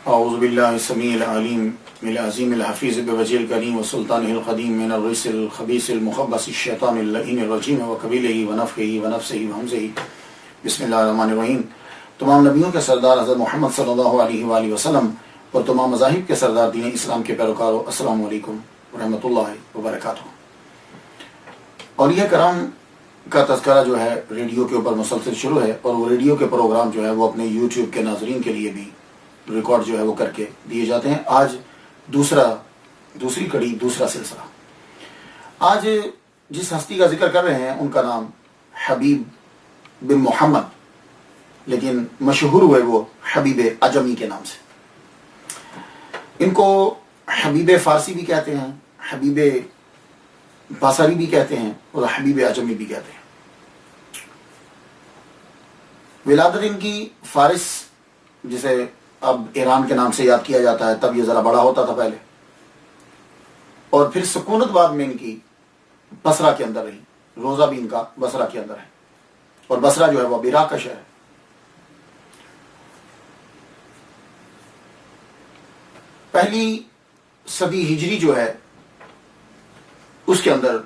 اعوذ باللہ السمیع العلیم من العظیم الحفیظ بوجہ الکریم وسلطانہ القدیم من الرجس الخبیث المخبث الشیطان اللعین الرجیم وقبیلہ ونفخہ ونفثہ وہمزہ۔ بسم اللہ الرحمن الرحیم۔ تمام نبیوں کے سردار حضرت محمد صلی اللہ علیہ وآلہ وسلم اور تمام مذاہب کے سردار دین اسلام کے پیروکاروں، السلام علیکم ورحمۃ اللہ وبرکاتہ۔ اولیاء کرام کا تذکرہ جو ہے ریڈیو کے اوپر مسلسل شروع ہے، اور وہ ریڈیو کے پروگرام جو ہے وہ اپنے یوٹیوب کے ناظرین کے لیے بھی ریکارڈ جو ہے وہ کر کے دیے جاتے ہیں۔ آج دوسری کڑی، دوسرا سلسلہ۔ آج جس ہستی کا ذکر کر رہے ہیں ان کا نام حبیب بن محمد، لیکن مشہور ہوئے وہ حبیب اعجمی کے نام سے۔ ان کو حبیب فارسی بھی کہتے ہیں، حبیب باصری بھی کہتے ہیں، اور حبیب اعجمی بھی کہتے ہیں۔ ولادت ان کی فارس، جسے اب ایران کے نام سے یاد کیا جاتا ہے، تب یہ ذرا بڑا ہوتا تھا پہلے، اور پھر سکونت بعد میں ان کی بصرہ کے اندر رہی۔ روزہ بھی ان کا بصرہ کے اندر ہے، اور بصرہ جو ہے وہ عراق کا شہر ہے۔ پہلی صدی ہجری جو ہے اس کے اندر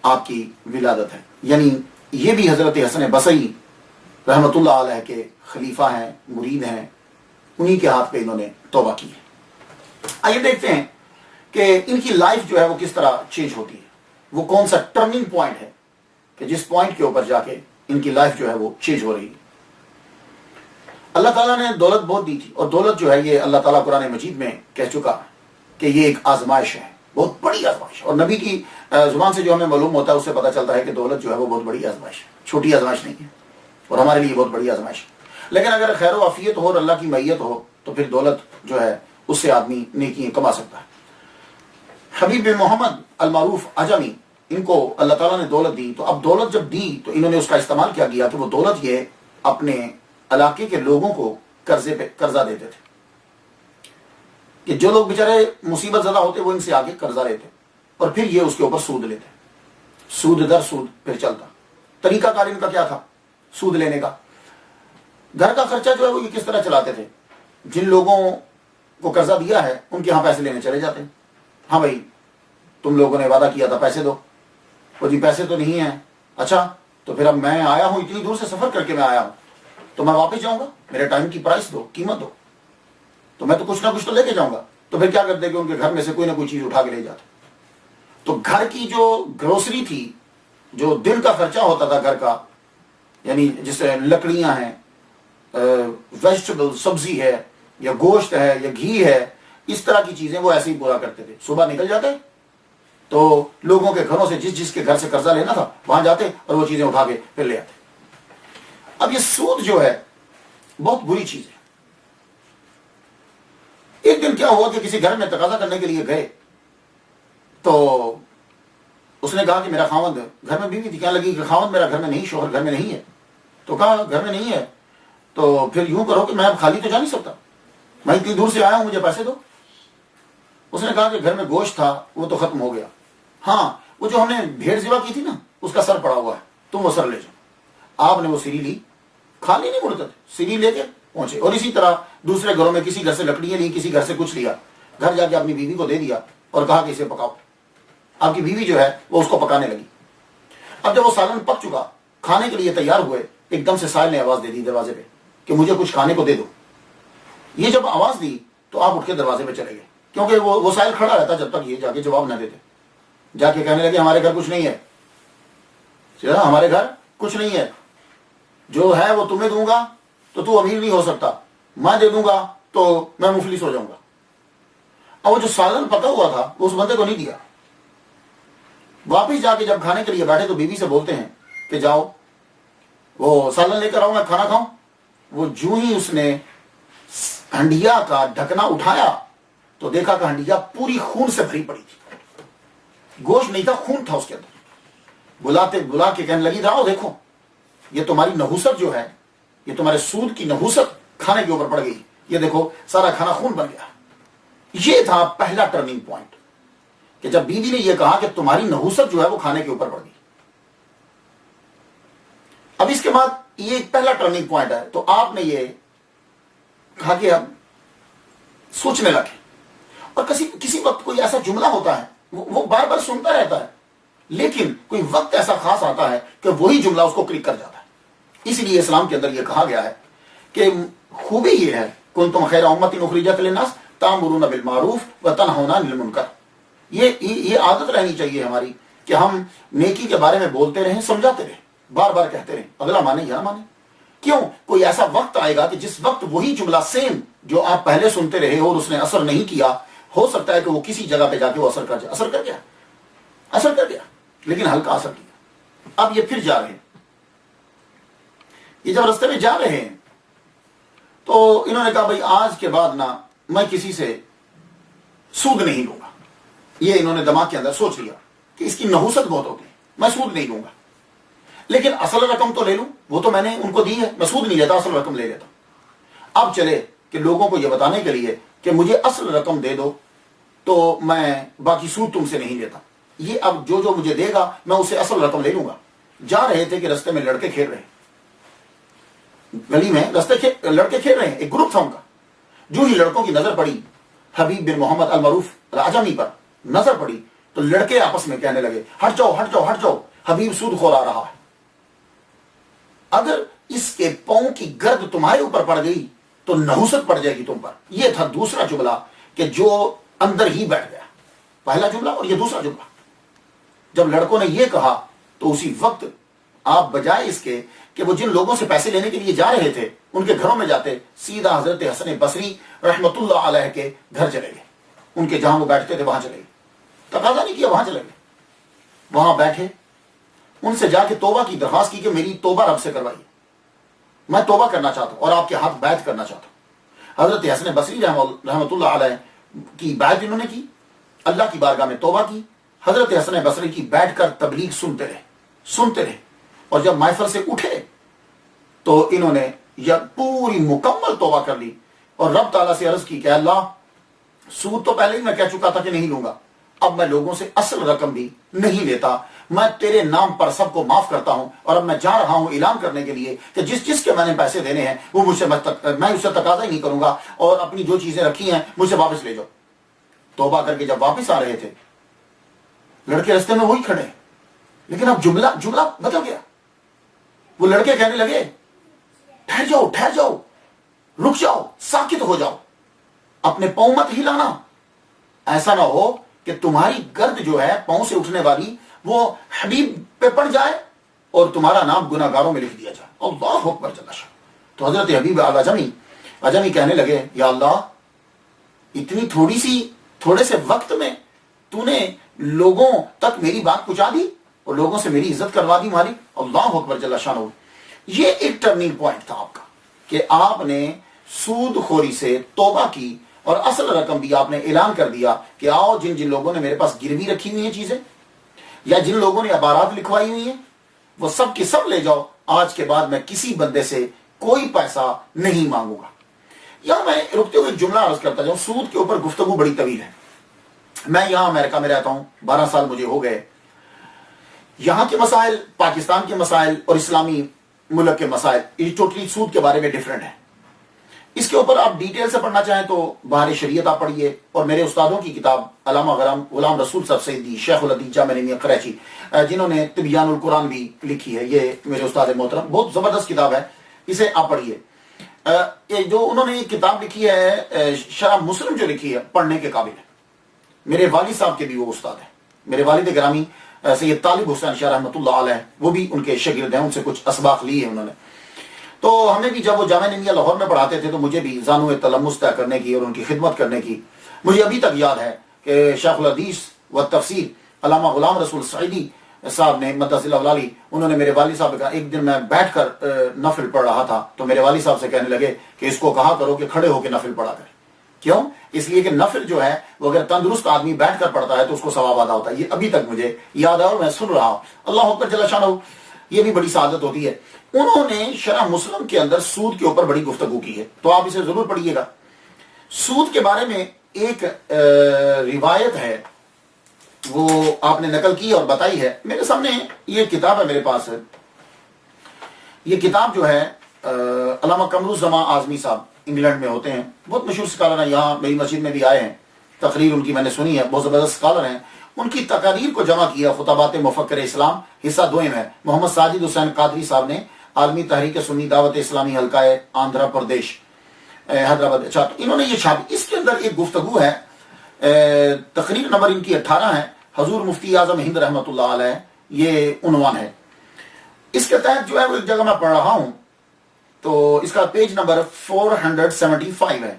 آپ کی ولادت ہے، یعنی یہ بھی حضرت حسن بصری رحمۃ اللہ علیہ کے خلیفہ ہیں، مرید ہیں، انہی کے ہاتھ پہ انہوں نے توبہ کی ہے۔ آئیے دیکھتے ہیں کہ ان کی لائف جو ہے وہ کس طرح چینج ہوتی ہے، وہ کون سا ٹرننگ پوائنٹ ہے کہ جس پوائنٹ کے اوپر جا کے ان کی لائف جو ہے وہ چینج ہو رہی ہے۔ اللہ تعالیٰ نے دولت بہت دی تھی، اور دولت جو ہے یہ اللہ تعالیٰ قرآن مجید میں کہہ چکا کہ یہ ایک آزمائش ہے، بہت بڑی آزمائش، اور نبی کی زبان سے جو ہمیں معلوم ہوتا ہے اس سے پتہ چلتا ہے کہ دولت جو ہے وہ بہت بڑی آزمائش ہے، چھوٹی آزمائش نہیں ہے، اور ہمارے لیے بہت بڑی آزمائش ہے۔ لیکن اگر خیر و عافیت ہو اور اللہ کی معیت ہو تو پھر دولت جو ہے اس سے آدمی نیکیاں کما سکتا ہے۔ حبیب بن محمد المعروف اعجمی، ان کو اللہ تعالیٰ نے دولت دی، تو اب دولت جب دی تو انہوں نے اس کا استعمال کیا گیا کہ وہ دولت یہ اپنے علاقے کے لوگوں کو قرضہ دیتے تھے، کہ جو لوگ بیچارے مصیبت زدہ ہوتے وہ ان سے آگے قرضہ لیتے، اور پھر یہ اس کے اوپر سود لیتے، سود در سود پھر چلتا۔ طریقہ کار ان کا کیا تھا سود لینے کا؟ گھر کا خرچہ جو ہے وہ یہ کس طرح چلاتے تھے؟ جن لوگوں کو قرضہ دیا ہے ان کے ہاں پیسے لینے چلے جاتے ہیں۔ ہاں بھائی تم لوگوں نے وعدہ کیا تھا پیسے دو، وہ جی پیسے تو نہیں ہیں، اچھا تو پھر اب میں آیا ہوں، اتنی دور سے سفر کر کے میں آیا ہوں، تو میں واپس جاؤں گا، میرے ٹائم کی پرائس دو، قیمت دو، تو میں تو کچھ نہ کچھ تو لے کے جاؤں گا۔ تو پھر کیا کرتے کہ ان کے گھر میں سے کوئی نہ کوئی چیز اٹھا کے لے جاتے۔ تو گھر کی جو گروسری تھی، جو دن کا خرچہ ہوتا تھا گھر کا، یعنی جیسے لکڑیاں ہیں، ویجیٹیبل سبزی ہے، یا گوشت ہے، یا گھی ہے، اس طرح کی چیزیں وہ ایسے ہی پورا کرتے تھے۔ صبح نکل جاتے تو لوگوں کے گھروں سے جس کے گھر سے قرضہ لینا تھا وہاں جاتے اور وہ چیزیں اٹھا کے پھر لے آتے۔ اب یہ سود جو ہے بہت بری چیز ہے۔ ایک دن کیا ہوا کہ کسی گھر میں تقاضا کرنے کے لیے گئے، تو اس نے کہا کہ میرا خاوند، گھر میں بیوی تھی، کہنے لگی کہ خاوند میرا گھر میں نہیں، شوہر گھر میں نہیں ہے۔ تو کہا گھر میں نہیں ہے تو پھر یوں کرو کہ میں اب خالی تو جا نہیں سکتا، میں اتنی دور سے آیا ہوں، مجھے پیسے دو۔ اس نے کہا کہ گھر میں گوشت تھا وہ تو ختم ہو گیا، ہاں وہ جو ہم نے بھیڑ ذبح کی تھی نا اس کا سر پڑا ہوا ہے، تم وہ سر لے جاؤ۔ آپ نے وہ سری لی، خالی نہیں مڑتے تھے، سری لے کے پہنچے۔ اور اسی طرح دوسرے گھروں میں کسی گھر سے لکڑیاں لی، کسی گھر سے کچھ لیا، گھر جا کے اپنی بیوی کو دے دیا اور کہا کہ اسے پکاؤ۔ آپ کی بیوی جو ہے وہ اس کو پکانے لگی۔ اب جب وہ سالن پک چکا، کھانے کے لیے تیار ہوئے، ایک دم سے سائل نے آواز دے دی دروازے پہ کہ مجھے کچھ کھانے کو دے دو۔ یہ جب آواز دی تو آپ اٹھ کے دروازے پہ چلے گئے، کیونکہ وہ سائل کھڑا رہتا جب تک یہ جا کے جواب نہ دیتے۔ جا کے کہنے لگے ہمارے گھر کچھ نہیں ہے، ہمارے گھر کچھ نہیں ہے، جو ہے وہ تمہیں دوں گا تو تو امیر نہیں ہو سکتا، میں دے دوں گا تو میں مفلس ہو جاؤں گا۔ اور وہ جو سالن پکا ہوا تھا وہ اس بندے کو نہیں دیا۔ واپس جا کے جب کھانے کے لیے بیٹھے تو بیوی سے بولتے ہیں کہ جاؤ وہ سالن لے کر آؤ، میں کھانا کھاؤں۔ وہ جو ہی اس نے ہنڈیا کا ڈھکنا اٹھایا تو دیکھا کہ ہنڈیا پوری خون سے بھری پڑی تھی، گوشت نہیں تھا، خون تھا اس کے اندر۔ بلا کے کہنے لگی رہو دیکھو یہ تمہاری نحوست جو ہے، یہ تمہارے سود کی نحوست کھانے کے اوپر پڑ گئی، یہ دیکھو سارا کھانا خون بن گیا۔ یہ تھا پہلا ٹرننگ پوائنٹ کہ جب بیوی نے یہ کہا کہ تمہاری نحوست جو ہے وہ کھانے کے اوپر پڑ گئی۔ اس کے بعد یہ ایک پہلا ٹرننگ پوائنٹ ہے. تو آپ نے یہ کہا کہ اب سوچنے لگے. اور کسی وقت کوئی ایسا جملہ ہوتا ہے وہ بار بار سنتا رہتا ہے, لیکن کوئی وقت ایسا خاص آتا ہے کہ وہی جملہ اس کو کلک کر جاتا ہے. اسی لیے اسلام کے اندر یہ کہا گیا ہے کہ خوبی یہ ہے کنتم خیر امۃ اخرجت للناس تأمرون بالمعروف وتنہون عن المنکر. یہ عادت رہنی چاہیے ہماری کہ ہم نیکی کے بارے میں بولتے رہیں, سمجھاتے رہیں, بار بار کہتے رہیں, اگلا مانے یا نہ مانے. کیوں؟ کوئی ایسا وقت آئے گا کہ جس وقت وہی جملہ سیم جو آپ پہلے سنتے رہے اور اس نے اثر نہیں کیا, ہو سکتا ہے کہ وہ کسی جگہ پہ جا کے وہ اثر کر جائے. اثر کر گیا لیکن ہلکا اثر کیا. اب یہ پھر جا رہے ہیں. یہ جب رستے میں جا رہے ہیں تو انہوں نے کہا بھائی آج کے بعد نا میں کسی سے سود نہیں لوں گا. یہ انہوں نے دماغ کے اندر سوچ لیا کہ اس کی نحوست بہت ہوتی ہے, میں سود نہیں لوں گا, لیکن اصل رقم تو لے لوں, وہ تو میں نے ان کو دی ہے, میں سود نہیں لیتا, اصل رقم لے لیتا. اب چلے کہ لوگوں کو یہ بتانے کے لیے کہ مجھے اصل رقم دے دو تو میں باقی سود تم سے نہیں لیتا, یہ اب جو مجھے دے گا میں اسے اصل رقم لے لوں گا. جا رہے تھے کہ رستے میں لڑکے کھیل رہے ہیں, گلی میں لڑکے کھیل رہے ہیں, ایک گروپ تھا ان کا. جو ہی لڑکوں کی نظر پڑی حبیب بن محمد المعروف راجمی پر نظر پڑی تو لڑکے آپس میں کہنے لگے ہٹ جاؤ ہٹ جاؤ ہٹ جاؤ, حبیب سود خور آ رہا ہے. اگر اس کے پاؤں کی گرد تمہارے اوپر پڑ گئی تو نحوست پڑ جائے گی تم پر. یہ تھا دوسرا جملہ کہ جو اندر ہی بیٹھ گیا. پہلا جملہ اور یہ دوسرا جملہ. جب لڑکوں نے یہ کہا تو اسی وقت آپ بجائے اس کے کہ وہ جن لوگوں سے پیسے لینے کے لیے جا رہے تھے ان کے گھروں میں جاتے, سیدھا حضرت حسن بصری رحمت اللہ علیہ کے گھر چلے گئے. ان کے جہاں وہ بیٹھتے تھے وہاں چلے گئے. تقاضا نہیں کیا, وہاں چلے گئے. وہاں بیٹھے, ان سے جا کے توبہ کی درخواست کی کہ میری توبہ رب سے کروائیے, میں توبہ کرنا چاہتا ہوں اور آپ کے ہاتھ بیعت کرنا چاہتا ہوں. حضرت حسن بصری رحمت اللہ علیہ کی بیعت انہوں نے کی, اللہ کی بارگاہ میں توبہ کی. حضرت حسن بصری کی بیٹھ کر تبلیغ سنتے رہے اور جب محفل سے اٹھے تو انہوں نے یہ پوری مکمل توبہ کر لی اور رب تعالیٰ سے عرض کی کہ اللہ سود تو پہلے ہی میں کہہ چکا تھا کہ نہیں لوں گا, اب میں لوگوں سے اصل رقم بھی نہیں لیتا, میں تیرے نام پر سب کو معاف کرتا ہوں. اور اب میں جا رہا ہوں اعلان کرنے کے لیے کہ جس کے میں نے پیسے دینے ہیں وہ مجھ سے میں اس سے تقاضا ہی نہیں کروں گا, اور اپنی جو چیزیں رکھی ہیں مجھ سے واپس لے جاؤ. توبہ کر کے جب واپس آ رہے تھے لڑکے رستے میں وہی کھڑے, لیکن اب جملہ بدل گیا. وہ لڑکے کہنے لگے ٹھہر جاؤ, رک جاؤ, ساکت ہو جاؤ, اپنے پاؤں مت ہلانا. ایسا نہ ہو کہ تمہاری گرد جو ہے پاؤں سے اٹھنے والی وہ حبیب پہ پڑ جائے اور تمہارا نام گناہگاروں میں لکھ دیا جائے. اللہ اکبر جل شانہ. تو حضرت حبیب اعجمی کہنے لگے یا اللہ اتنی تھوڑے سے وقت میں تو نے لوگوں تک میری بات پہنچا دی اور لوگوں سے میری عزت کروا دی مالک. اللہ اکبر جل شانہ. یہ ایک ٹرننگ پوائنٹ تھا آپ کا کہ آپ نے سود خوری سے توبہ کی اور اصل رقم بھی آپ نے اعلان کر دیا کہ آؤ جن لوگوں نے میرے پاس گروی رکھی ہوئی ہیں چیزیں یا جن لوگوں نے عبارات لکھوائی ہوئی ہیں وہ سب کی سب لے جاؤ, آج کے بعد میں کسی بندے سے کوئی پیسہ نہیں مانگوں گا. یہاں میں رکتے ہوئے ایک جملہ عرض کرتا جاؤں. سود کے اوپر گفتگو بڑی طویل ہے. میں یہاں امریکہ میں رہتا ہوں, 12 سال مجھے ہو گئے. یہاں کے مسائل, پاکستان کے مسائل اور اسلامی ملک کے مسائل یہ ٹوٹلی سود کے بارے میں ڈیفرنٹ ہے. اس کے اوپر آپ ڈیٹیل سے پڑھنا چاہیں تو بہار شریعت آپ پڑھیے, اور میرے استادوں کی کتاب علامہ غلام رسول صاحب سیدی شیخ الحدیث جامع نمیہ کراچی جنہوں نے تبیان القرآن بھی لکھی ہے, یہ میرے استاد محترم, بہت زبردست کتاب ہے, اسے آپ پڑھیے. جو انہوں نے کتاب لکھی ہے شرح مسلم جو لکھی ہے پڑھنے کے قابل ہے. میرے والد صاحب کے بھی وہ استاد ہیں, میرے والد گرامی سید طالب حسین شاہ رحمۃ اللہ علیہ, وہ بھی ان کے شاگرد ہیں, ان سے کچھ اسباق لی ہے انہوں نے. تو ہمیں بھی جب وہ جامع نمیہ لاہور میں پڑھاتے تھے تو مجھے بھی زانو تلمس طے کرنے کی اور ان کی خدمت کرنے کی مجھے ابھی تک یاد ہے کہ شیخ الحدیث و تفسیر علامہ غلام رسول سعیدی صاحب نے مدث اللہ علی, انہوں نے میرے والد صاحب کا ایک دن میں بیٹھ کر نفل پڑھ رہا تھا تو میرے والد صاحب سے کہنے لگے کہ اس کو کہا کرو کہ کھڑے ہو کے نفل پڑھا کرے. کیوں؟ اس لیے کہ نفل جو ہے وہ اگر تندرست آدمی بیٹھ کر پڑھتا ہے تو اس کو ثواب ادا ہوتا ہے. یہ ابھی تک مجھے یاد ہے اور میں سن رہا ہوں. اللہ اکبر جل شانہ. یہ بھی بڑی سعادت ہوتی ہے. انہوں نے شرح مسلم کے اندر سود کے اوپر بڑی گفتگو کی ہے, تو آپ اسے ضرور پڑھیے گا. سود کے بارے میں ایک روایت ہے, وہ آپ نے نقل کی اور بتائی ہے. میرے سامنے یہ کتاب ہے, میرے پاس ہے. یہ کتاب جو ہے علامہ قمر الزمان اعظمی صاحب انگلینڈ میں ہوتے ہیں، بہت مشہور اسکالر ہیں، یہاں میری مسجد میں بھی آئے ہیں، تقریر ان کی میں نے سنی ہے، بہت زبردست اسکالر ہیں، ان کی تقاریر کو جمع کیا خطبات مفکر اسلام حصہ دوئم ہے، محمد ساجد حسین قادری صاحب نے، عالمی تحریک سنی دعوت اسلامی حلقہ آندھرا پردیش حیدرآباد، اچھا تو انہوں نے یہ چھاپی، اس کے اندر ایک گفتگو ہے، تقریر نمبر ان کی 18 ہے، حضور مفتی اعظم ہند رحمۃ اللہ علیہ، یہ عنوان ہے۔ اس کے تحت جو ہے وہ ایک جگہ میں پڑھ رہا ہوں تو اس کا پیج نمبر 475 ہے،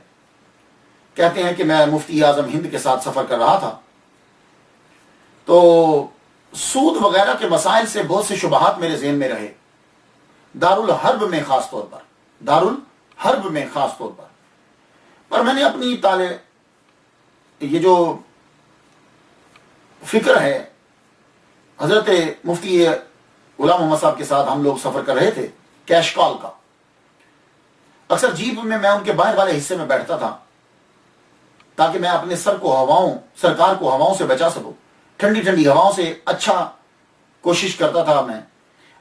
کہتے ہیں کہ میں مفتی اعظم ہند کے ساتھ سفر کر رہا تھا تو سود وغیرہ کے مسائل سے بہت سے شبہات میرے ذہن میں رہے، دارالحرب میں خاص طور پر میں نے اپنی یہ جو فکر ہے، حضرت مفتی غلام محمد صاحب کے ساتھ ہم لوگ سفر کر رہے تھے کیش کال کا، اکثر جیپ میں ان کے باہر والے حصے میں بیٹھتا تھا تاکہ میں اپنے سرکار کو ہواؤں سے بچا سکوں، ٹھنڈی ٹھنڈی ہواؤں سے اچھا کوشش کرتا تھا۔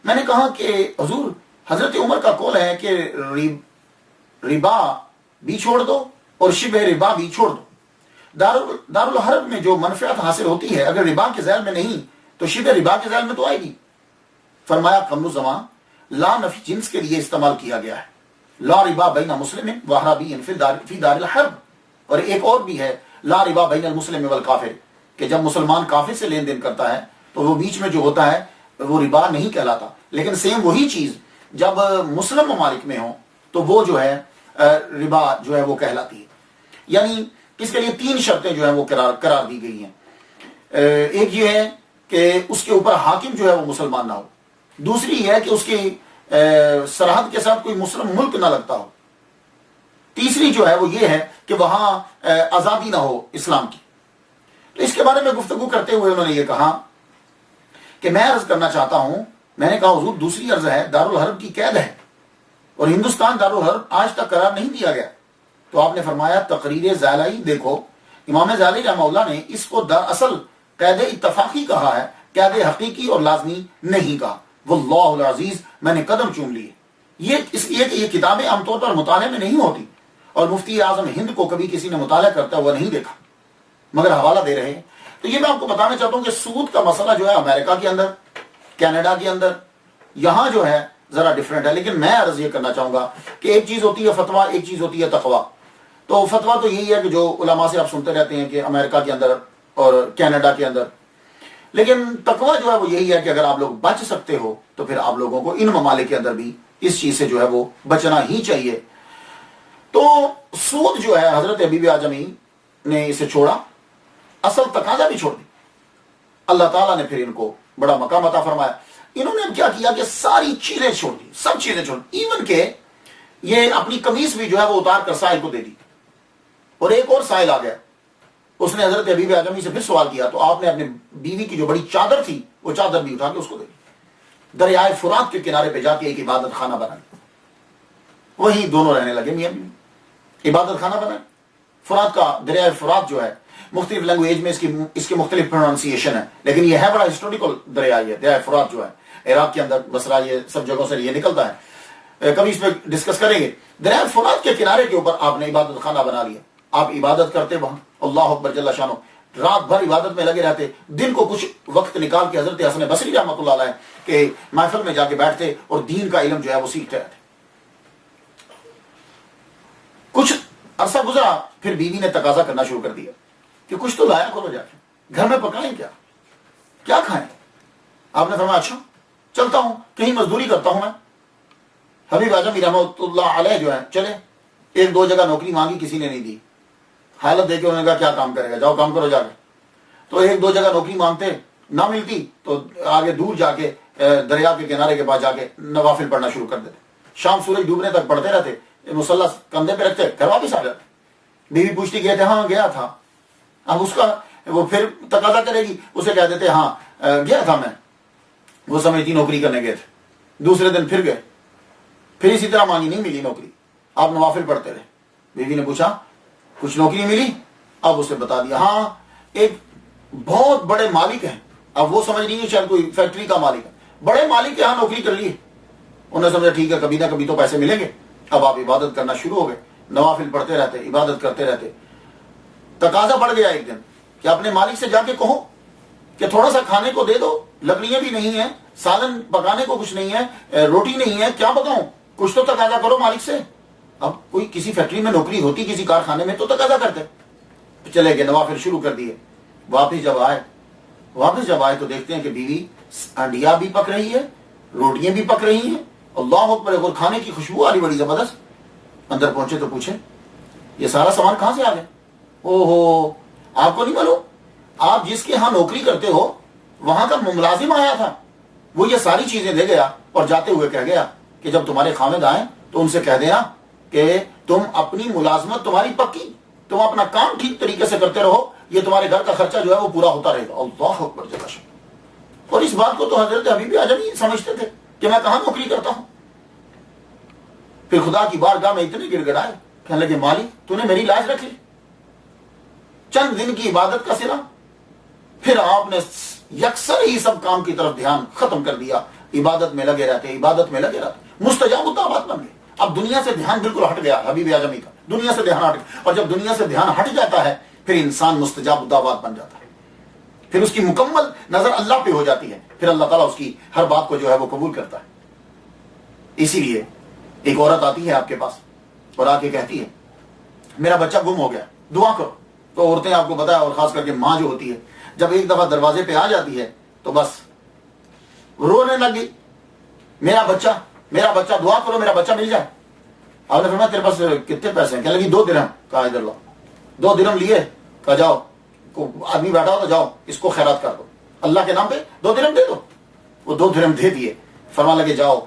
میں نے کہا کہ حضور، حضرت عمر کا قول ہے کہ ربا بھی چھوڑ دو اور شبہ ربا بھی چھوڑ دو، دارالحرب میں جو منفعت حاصل ہوتی ہے اگر ربا کے ذیل میں نہیں تو شبہ ربا کے ذیل میں تو آئے گی۔ فرمایا قمر زمان لا نفی جنس کے لیے استعمال کیا گیا ہے، لا ربا بین مسلم و حرابی فی دار الحرب، اور ایک اور بھی ہے لا ربا بین المسلم والکافر، کہ جب مسلمان کافر سے لین دین کرتا ہے تو وہ بیچ میں جو ہوتا ہے وہ ربا نہیں کہلاتا، لیکن سیم وہی چیز جب مسلم ممالک میں ہو تو وہ جو ہے ربا جو ہے وہ کہلاتی ہے۔ یعنی اس کے لیے 3 شرطیں جو ہیں وہ قرار دی گئی ہیں۔ ایک یہ ہے کہ اس کے اوپر حاکم جو ہے وہ مسلمان نہ ہو، دوسری ہے کہ اس کی سرحد کے ساتھ کوئی مسلم ملک نہ لگتا ہو، تیسری جو ہے وہ یہ ہے کہ وہاں آزادی نہ ہو اسلام کی۔ تو اس کے بارے میں گفتگو کرتے ہوئے انہوں نے یہ کہا کہ میں عرض کرنا چاہتا ہوں، میں نے کہا حضور دوسری عرض ہے دارالحرب کی قید ہے اور ہندوستان دارالحرب آج تک قرار نہیں دیا گیا۔ تو آپ نے فرمایا تقریر زیلائی دیکھو، امام زیلائی رحمہ اللہ نے اس کو دراصل قید اتفاقی کہا ہے، قید حقیقی اور لازمی نہیں کہا۔ واللہ العزیز، میں نے قدم چوم لیے، یہ اس لیے کہ یہ کتابیں عام طور پر مطالعے میں نہیں ہوتی اور مفتی اعظم ہند کو کبھی کسی نے مطالعہ کرتا ہوا نہیں دیکھا، مگر حوالہ دے رہے ہیں۔ تو یہ میں آپ کو بتانا چاہتا ہوں کہ سود کا مسئلہ جو ہے امریکہ کے اندر، کینیڈا کے اندر، یہاں جو ہے ذرا ڈیفرنٹ ہے، لیکن میں عرض یہ کرنا چاہوں گا کہ ایک چیز ہوتی ہے فتویٰ، ایک چیز ہوتی ہے تقویٰ۔ تو فتویٰ تو یہی ہے کہ جو علماء سے آپ سنتے رہتے ہیں کہ امریکہ کے اندر اور کینیڈا کے اندر، لیکن تقویٰ جو ہے وہ یہی ہے کہ اگر آپ لوگ بچ سکتے ہو تو پھر آپ لوگوں کو ان ممالک کے اندر بھی اس چیز سے جو ہے وہ بچنا ہی چاہیے۔ تو سود جو ہے حضرت حبیب اعظمی نے اسے چھوڑا، اصل تقاضا بھی چھوڑ دی، اللہ تعالیٰ نے پھر ان کو بڑا مقام عطا فرمایا۔ انہوں نے کیا کیا کہ ساری چیزیں چھوڑ دی، سب چیزیں چھوڑ دی، ایون کہ یہ اپنی قمیص بھی جو ہے وہ اتار کر سائل کو دے دی۔ اور ایک اور سائل آ گیا، اس نے حضرت حبیب اعظمی سے پھر سوال کیا تو آپ نے اپنے بیوی کی جو بڑی چادر تھی وہ چادر بھی اٹھا کے اس کو دے دی، دریائے فرات کے کنارے پہ جا کے ایک عبادت خانہ بنا لی، وہی دونوں رہنے لگے، میاں بیوی عبادت خانہ بنا۔ فرات کا دریائے فرات جو ہے مختلف لینگویج میں اس کے مختلف پروننسیشن ہے، لیکن یہ ہے بڑا ہسٹوریکل دریا، یہ دریائے فرات جو ہے عراق کے اندر، بصرہ، یہ سب جگہوں سے یہ نکلتا ہے، کبھی اس پہ ڈسکس کریں گے۔ دریائے فرات کے کنارے کے اوپر آپ نے عبادت خانہ بنا لیا، آپ عبادت کرتے وہاں، اللہ اکبر جل شانہ، رات بھر عبادت میں لگے رہتے، دن کو کچھ وقت نکال کے حضرت حسن بصری رحمۃ اللہ علیہ کے محفل میں جا کے بیٹھتے اور دین کا علم جو ہے وہ سیکھتے رہتے۔ کچھ عرصہ گزرا، پھر بیوی نے تقاضا کرنا شروع کر دیا کہ کچھ تو لایا کرو، جا کے گھر میں پکائیں، کیا کھائیں؟ آپ نے فرمایا اچھا چلتا ہوں، کہیں مزدوری کرتا ہوں میں۔ حبیب اعظمی رحمۃ اللہ علیہ جو ہے چلے، 1-2 جگہ نوکری مانگی، کسی نے نہیں دی، حالت دیکھ کے انہوں نے کہا کیا کام کرے گا، جاؤ کام کرو جا کے۔ تو 1-2 جگہ نوکری مانگتے، نہ ملتی تو آگے دور جا کے دریا کے کنارے کے پاس جا کے نوافل پڑھنا شروع کر دیتے، شام سورج ڈوبنے تک پڑھتے رہتے، مصلی کندھے پہ رکھتے، گھر واپس آ جاتے۔ بیوی پوچھتی گئے تھے، ہاں گیا تھا۔ اب اس کا وہ پھر تقاضا کرے گی، اسے کہہ دیتے ہاں گیا تھا میں، وہ سمجھتی نوکری کرنے گئے تھے۔ دوسرے دن پھر گئے، پھر اسی طرح مانگی، نہیں ملی نوکری، آپ نوافل پڑھتے رہے۔ بیوی نے پوچھا کچھ نوکری ملی؟ اب اسے بتا دیا ہاں ایک بہت بڑے مالک ہیں، اب وہ سمجھ رہی ہے شاید کوئی فیکٹری کا مالک ہے، بڑے مالک کے ہاں نوکری کر لی ہے۔ انہوں نے سمجھا ٹھیک ہے، کبھی نہ کبھی تو پیسے ملیں گے۔ اب آپ عبادت کرنا شروع ہو گئے، نوافل پڑھتے رہتے، عبادت کرتے رہتے. تقاضا بڑھ گیا ایک دن کہ اپنے مالک سے جا کے کہو کہ تھوڑا سا کھانے کو دے دو، لکڑیاں بھی نہیں ہیں، سالن پکانے کو کچھ نہیں ہے، روٹی نہیں ہے، کیا بتاؤں، کچھ تو تقاضا کرو مالک سے. اب کوئی کسی فیکٹری میں نوکری ہوتی، کسی کارخانے میں، تو تقاضا کرتے. چلے گئے، نوافل شروع کر دیے. واپس جب آئے تو دیکھتے ہیں کہ بیوی انڈیا بھی پک رہی ہے، روٹیاں بھی پک رہی ہیں. اللہ اکبر، اور کھانے کی خوشبو آ رہی بڑی زبردست. اندر پہنچے تو پوچھے یہ سارا سامان کہاں سے آ گیا؟ او ہو، آپ کو نہیں معلوم، آپ جس کے ہاں نوکری کرتے ہو وہاں کا ملازم آیا تھا، وہ یہ ساری چیزیں دے گیا اور جاتے ہوئے کہہ گیا کہ جب تمہارے خامد آئیں تو ان سے کہہ دینا کہ تم اپنی ملازمت تمہاری پکی، تم اپنا کام ٹھیک طریقے سے کرتے رہو، یہ تمہارے گھر کا خرچہ جو ہے وہ پورا ہوتا رہے گا. اللہ اکبر جل شانہ. اور اس بات کو تو حضرت حبیب اعظمی سمجھتے تھے کہ میں کہاں نوکری کرتا ہوں. پھر خدا کی بارگاہ میں اتنے گڑ گڑائے، کہنے لگے مالک تو نے میری لاج رکھ لی، چند دن کی عبادت کا صرف. پھر آپ نے یکسر ہی سب کام کی طرف دھیان ختم کر دیا، عبادت میں لگے رہتے، مستجاب الدعوات بن گئے. اب دنیا سے دھیان بالکل ہٹ گیا حبیب اعظمی کا، دنیا سے دھیان ہٹ گیا. اور جب دنیا سے دھیان ہٹ جاتا ہے پھر انسان مستجاب الدعوات بن جاتا ہے، پھر اس کی مکمل نظر اللہ پہ ہو جاتی ہے، پھر اللہ تعالیٰ اس کی ہر بات کو جو ہے وہ قبول کرتا ہے. اسی لیے ایک عورت آتی ہے آپ کے پاس اور آ کے کہتی ہے میرا بچہ گم ہو گیا، دعا کرو. تو عورتیں آپ کو پتا ہے، اور خاص کر کے ماں جو ہوتی ہے، جب ایک دفعہ دروازے پہ آ جاتی ہے تو بس رونے لگی، میرا بچہ دعا کرو، میرا بچہ مل جائے. آپ نے فرمایا تیرے پاس کتنے پیسے ہیں؟ کہنے لگی 2 درہم. کہا ادھر لاؤ. 2 درہم لیے، کہا جاؤ، آدمی بیٹھا ہو تو جاؤ اس کو خیرات کر دو، اللہ کے نام پہ 2 درہم دے دو. وہ 2 درہم دے دیے. فرمان لگے جاؤ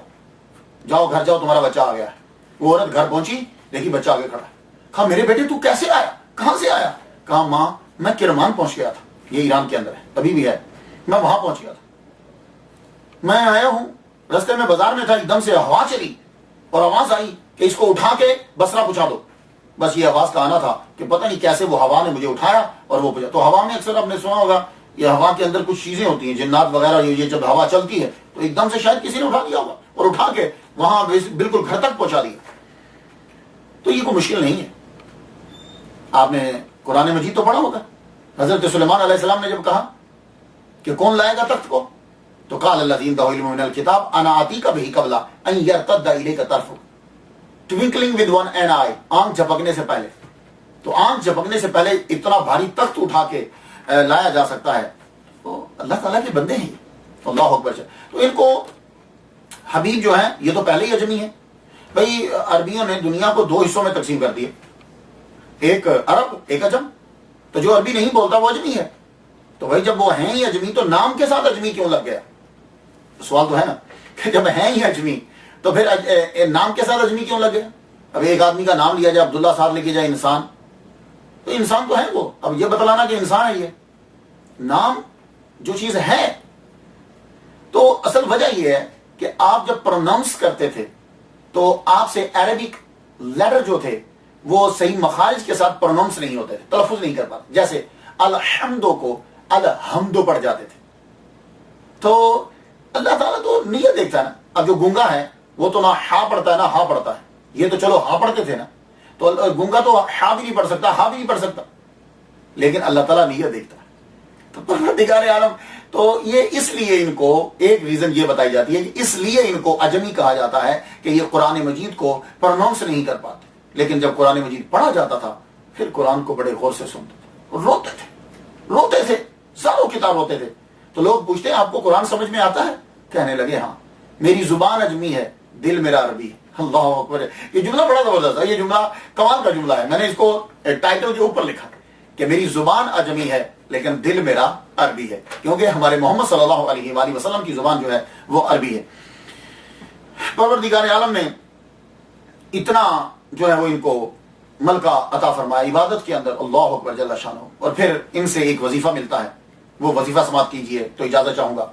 گھر جاؤ، تمہارا بچہ آ گیا ہے. وہ عورت گھر پہنچی، دیکھی بچہ آگے کھڑا ہے. کہا میرے بیٹے تو کیسے آیا، کہاں سے آیا؟ کہا ماں میں کرمان پہنچ گیا تھا، یہ ایران کے اندر ہے، ابھی بھی ہے، میں وہاں پہنچ گیا تھا، میں آیا ہوں، رستے میں بازار میں تھا، ایک دم سے ہوا چلی اور آواز آئی کہ اس کو اٹھا کے بصرہ پہنچا دو. بس یہ آواز کا آنا تھا کہ پتہ نہیں کیسے وہ ہوا نے مجھے اٹھایا اور وہ پہنچا. تو ہوا میں اکثر آپ نے سنا ہوگا یہ ہوا کے اندر کچھ چیزیں ہوتی ہیں، جنات وغیرہ، یہ جب ہوا چلتی ہے تو ایک دم سے شاید کسی نے اٹھا دیا ہوگا اور اٹھا کے وہاں بالکل گھر تک پہنچا دیا. تو یہ کوئی مشکل نہیں ہے. آپ نے قرآن مجید تو پڑھا ہوگا، حضرت سلیمان علیہ السلام نے جب کہا کہ کون لائے گا تخت کو، تو قال الذین عنده علم من الکتاب انا آتیک بہ قبل ان یرتد الیک طرفک، ٹوئنکلنگ ود ون این آئی، آنکھ جھپکنے سے پہلے. تو آنکھ جھپکنے سے پہلے اتنا بھاری تخت اٹھا کے لایا جا سکتا ہے. تو اللہ تعالیٰ کے بندے ہیں. اللہ اکبر. تو ان کو حبیب جو ہیں یہ تو پہلے ہی اجمی ہیں. بھائی عربیوں نے دنیا کو 2 حصوں میں تقسیم کر دیے، ایک عرب ایک عجم. تو جو عربی نہیں بولتا وہ اجمی ہے. تو بھائی جب وہ ہیں ہی اجمی تو نام کے ساتھ اجمی کیوں لگ گیا؟ سوال تو ہے نا کہ جب ہیں ہی اجمی تو پھر نام کے ساتھ اجمی کیوں لگ گیا؟ اب ایک آدمی کا نام لیا جائے، عبداللہ صاحب لکھے جائے انسان، تو انسان تو ہے وہ. اب یہ بتلانا کہ انسان ہے، یہ نام جو چیز ہے. تو اصل وجہ یہ ہے کہ آپ جب پروناؤنس کرتے تھے تو آپ سے عربک لیٹر جو تھے وہ صحیح مخارج کے ساتھ پروناؤنس نہیں ہوتے تھے، تلفظ نہیں کر پاتے. جیسے الحمدو کو الحمدو پڑھ جاتے تھے. تو اللہ تعالیٰ تو نیت دیکھتا ہے نا. اب جو گونگا ہے وہ تو نہ ہا پڑھتا ہے نہ ہا پڑھتا ہے، یہ تو چلو ہا پڑھتے تھے نا، تو گونگا تو ہا بھی نہیں پڑھ سکتا، ہا بھی نہیں پڑھ سکتا، لیکن اللہ تعالیٰ نیت دیکھتا ہے. تو پروردگار عالم، تو یہ اس لیے ان کو ایک ریزن یہ بتائی جاتی ہے کہ اس لیے ان کو اجمی کہا جاتا ہے کہ یہ قرآن مجید کو پروناؤنس نہیں کر پاتے. لیکن جب قرآن مجید پڑھا جاتا تھا پھر قرآن کو بڑے غور سے سنتے تھے اور روتے تھے، ساروں کتاب روتے تھے. تو لوگ پوچھتے ہیں آپ کو قرآن سمجھ میں آتا ہے؟ کہنے لگے ہاں، میری زبان اجمی ہے، دل میرا عربی ہے. اللہ اکبر. یہ جملہ بڑا زبردست ہے، یہ جملہ کمال کا جملہ ہے. میں نے اس کو ٹائٹل کے اوپر لکھا کہ میری زبان اجمی ہے لیکن دل میرا عربی ہے، کیونکہ ہمارے محمد صلی اللہ علیہ وآلہ وسلم کی زبان جو ہے وہ عربی ہے. پروردگار عالم نے اتنا جو ہے وہ ان کو ملکہ عطا فرمایا عبادت کے اندر. اللہ اکبر جل شانہ. اور پھر ان سے ایک وظیفہ ملتا ہے، وہ وظیفہ سماعت کیجئے تو اجازت چاہوں گا.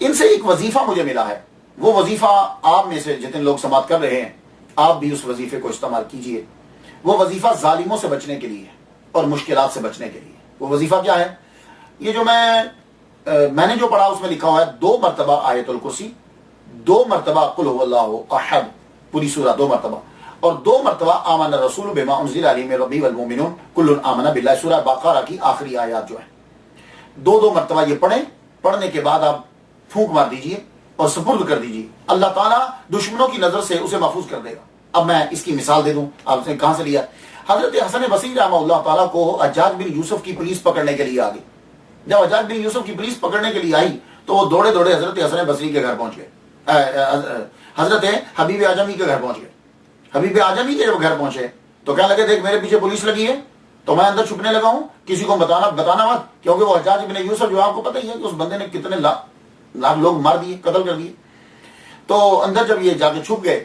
ان سے ایک وظیفہ مجھے ملا ہے، وہ وظیفہ آپ میں سے جتنے لوگ سماعت کر رہے ہیں آپ بھی اس وظیفے کو استعمال کیجئے. وہ وظیفہ ظالموں سے بچنے کے لیے اور مشکلات سے بچنے کے لیے. وہ وظیفہ کیا ہے؟ یہ جو میں نے جو پڑھا اس میں لکھا ہوا ہے 2 مرتبہ آیت الکرسی، 2 مرتبہ قل هو اللہ احد، پوری سورہ 2 مرتبہ، اور 2 مرتبہ آمن الرسول بما انزل علیہ من ربی والمؤمنون کل آمن باللہ، سورہ بقرہ کی آخری آیات جو ہیں 2 مرتبہ یہ پڑھیں، پڑھنے کے بعد آپ پھونک مار دیجئے اور سپرد کر دیجئے، اللہ تعالیٰ دشمنوں کی نظر سے اسے محفوظ کر دے گا۔ اب میں اس کی مثال دے دوں، آپ نے کہاں سے لیا؟ حضرت حسن بصری رحمہ اللہ تعالیٰ کو حجاج بن یوسف کی پولیس پکڑنے کے لیے آ گئی۔ جب حجاج بن یوسف کی پولیس پکڑنے کے لیے آئی تو وہ دوڑے دوڑے حضرت حسن بصری کے گھر پہنچ گئے، حضرت حبیب اعجمی کے گھر پہنچ گئے۔ حبیب اعجمی کے جب گھر پہنچے تو کہنے لگے دیکھ میرے پیچھے پولیس لگی ہے تو میں اندر چھپنے لگا ہوں، کسی کو بتانا مت، کیونکہ وہ حجاج بن یوسف جو آپ کو پتہ ہی ہے کہ اس بندے نے کتنے لاکھ لوگ مار دیے، قتل کر دیے۔ تو اندر جب یہ جا کے چھپ گئے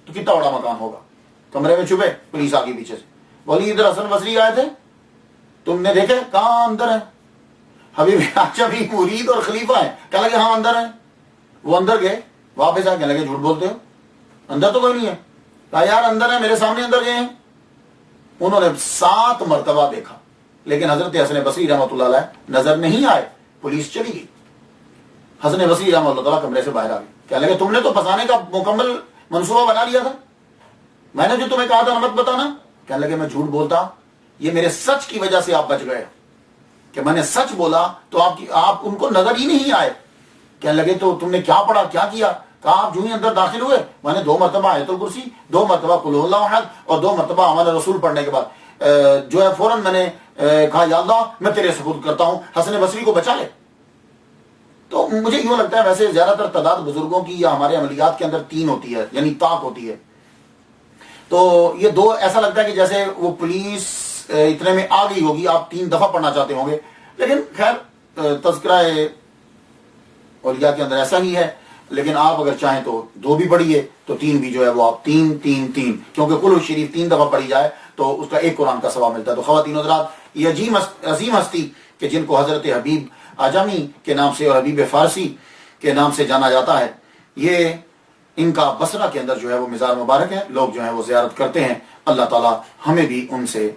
تو کتنا بڑا مکان ہوگا، کمرے میں چھپے، پولیس آ گئی پیچھے سے، بولی ادھر حسن بصری آئے تھے، تم نے دیکھے؟ کہاں؟ اندر ہے۔ حبیب اعجمی مرید اور خلیفہ ہیں، کہنے لگے ہاں اندر ہیں۔ وہ اندر گئے، واپس آ کے لگے جھوٹ بولتے ہو، اندر تو کوئی نہیں ہے۔ کہا یار اندر ہے، میرے سامنے اندر گئے ہیں۔ انہوں نے 7 مرتبہ دیکھا لیکن حضرت حسن بصری رحمۃ اللہ علیہ نظر نہیں آئے، پولیس چلی گئی۔ حسن بصری رحمۃ اللہ تعالیٰ کمرے سے باہر آ گئے، کہنے لگے تم نے تو پھنسانے کا مکمل منصوبہ بنا لیا تھا، میں نے جو تمہیں کہا تھا مت بتانا۔ کہنے لگے میں جھوٹ بولتا، یہ میرے سچ کی وجہ سے آپ بچ گئے کہ میں نے سچ بولا تو آپ ان کو نظر ہی نہیں آئے۔ کہنے لگے تو تم نے کیا پڑھا، کیا کیا؟ کہا آپ جو ہی اندر داخل ہوئے میں نے 2 مرتبہ آیت الکرسی، 2 مرتبہ قل هو اللہ احد اور 2 مرتبہ آمن الرسول پڑھنے کے بعد جو ہے فوراً میں نے کہا یا اللہ میں تیرے سپرد کرتا ہوں، حسن بصری کو بچا لے۔ تو مجھے یوں لگتا ہے ویسے زیادہ تر تعداد بزرگوں کی یا ہمارے عملیات کے اندر 3 ہوتی ہے، یعنی طاق ہوتی ہے، تو یہ 2 ایسا لگتا ہے کہ جیسے وہ پولیس اتنے میں آ گئی ہوگی، آپ 3 دفعہ پڑھنا چاہتے ہوں گے، لیکن خیر تذکرہ اولیاء کے اندر ایسا ہی ہے، لیکن آپ اگر چاہیں تو 2 بھی پڑھیے تو 3 بھی جو ہے وہ آپ 3 کیونکہ کل شریف 3 دفعہ پڑھی جائے تو اس کا 1 قرآن کا ثواب ملتا ہے۔ تو خواتین حضرات، یہ عظیم ہستی کہ جن کو حضرت حبیب اعجمی کے نام سے اور حبیب فارسی کے نام سے جانا جاتا ہے، یہ ان کا بصرہ کے اندر جو ہے وہ مزار مبارک ہے، لوگ جو ہے وہ زیارت کرتے ہیں۔ اللہ تعالی ہمیں بھی ان سے